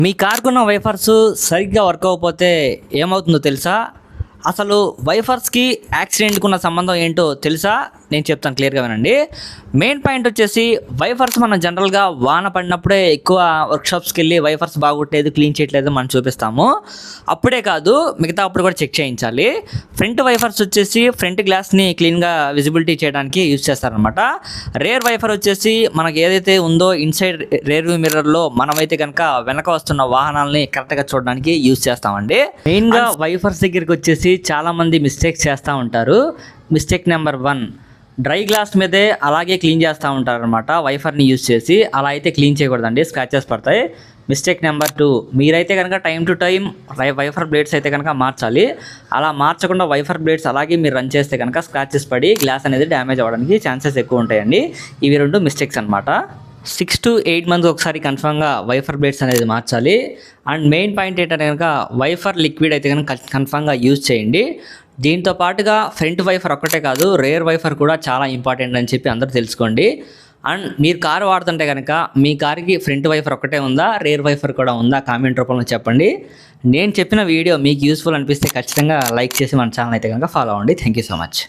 మీ కార్కున్న వైఫర్స్ సరిగ్గా వర్క్ అవ్వకపోతే ఏమవుతుందో తెలుసా? అసలు వైఫర్స్కి యాక్సిడెంట్కి ఉన్న సంబంధం ఏంటో తెలుసా? నేను చెప్తాను, క్లియర్గా వినండి. మెయిన్ పాయింట్ వచ్చేసి వైఫర్స్ మనం జనరల్గా వాన పడినప్పుడే ఎక్కువ వర్క్షాప్స్కి వెళ్ళి వైఫర్స్ బాగొట్టలేదు, క్లీన్ చేయట్లేదు మనం చూపిస్తాము. అప్పుడే కాదు, మిగతా అప్పుడు కూడా చెక్ చేయించాలి. ఫ్రంట్ వైఫర్స్ వచ్చేసి ఫ్రంట్ గ్లాస్ని క్లీన్గా విజిబిలిటీ చేయడానికి యూజ్ చేస్తారనమాట. రేర్ వైఫర్ వచ్చేసి మనకి ఏదైతే ఉందో ఇన్సైడ్ రేర్ వ్యూ మిర్రర్లో మనమైతే కనుక వెనక వస్తున్న వాహనాలని కరెక్ట్గా చూడడానికి యూజ్ చేస్తామండి. మెయిన్గా వైఫర్స్ దగ్గరికి వచ్చేసి చాలామంది మిస్టేక్స్ చేస్తూ ఉంటారు. మిస్టేక్ నెంబర్ 1, డ్రై గ్లాస్ మీదే అలాగే క్లీన్ చేస్తూ ఉంటారు అనమాట వైఫర్ని యూజ్ చేసి. అలా అయితే క్లీన్ చేయకూడదండి, స్క్రాచెస్ పడతాయి. మిస్టేక్ నెంబర్ 2, మీరైతే కనుక టైం టు టైం వైఫర్ బ్లేడ్స్ అయితే కనుక మార్చాలి. అలా మార్చకుండా వైఫర్ బ్లేడ్స్ అలాగే మీరు రన్ చేస్తే కనుక స్క్రాచెస్ పడి గ్లాస్ అనేది డ్యామేజ్ అవ్వడానికి ఛాన్సెస్ ఎక్కువ ఉంటాయండి. ఇవి 2 మిస్టేక్స్ అనమాట. 6 to 8 months ఒకసారి కన్ఫర్మ్గా వైఫర్ బ్లేడ్స్ అనేది మార్చాలి. అండ్ మెయిన్ పాయింట్ ఏంటంటే కనుక వైఫర్ లిక్విడ్ అయితే కనుక కన్ఫర్మ్గా యూజ్ చేయండి. దీంతో పాటుగా ఫ్రంట్ వైఫర్ ఒక్కటే కాదు, రేర్ వైఫర్ కూడా చాలా ఇంపార్టెంట్ అని చెప్పి అందరూ తెలుసుకోండి. అండ్ మీరు కారు వాడుతుంటే కనుక మీ కార్కి ఫ్రంట్ వైఫర్ ఒక్కటే ఉందా, రేర్ వైఫర్ కూడా ఉందా, కామెంట్ రూపంలో చెప్పండి. నేను చెప్పిన వీడియో మీకు యూస్ఫుల్ అనిపిస్తే ఖచ్చితంగా లైక్ చేసి మన ఛానల్ అయితే కనుక ఫాలో అవ్వండి. Thank you so much.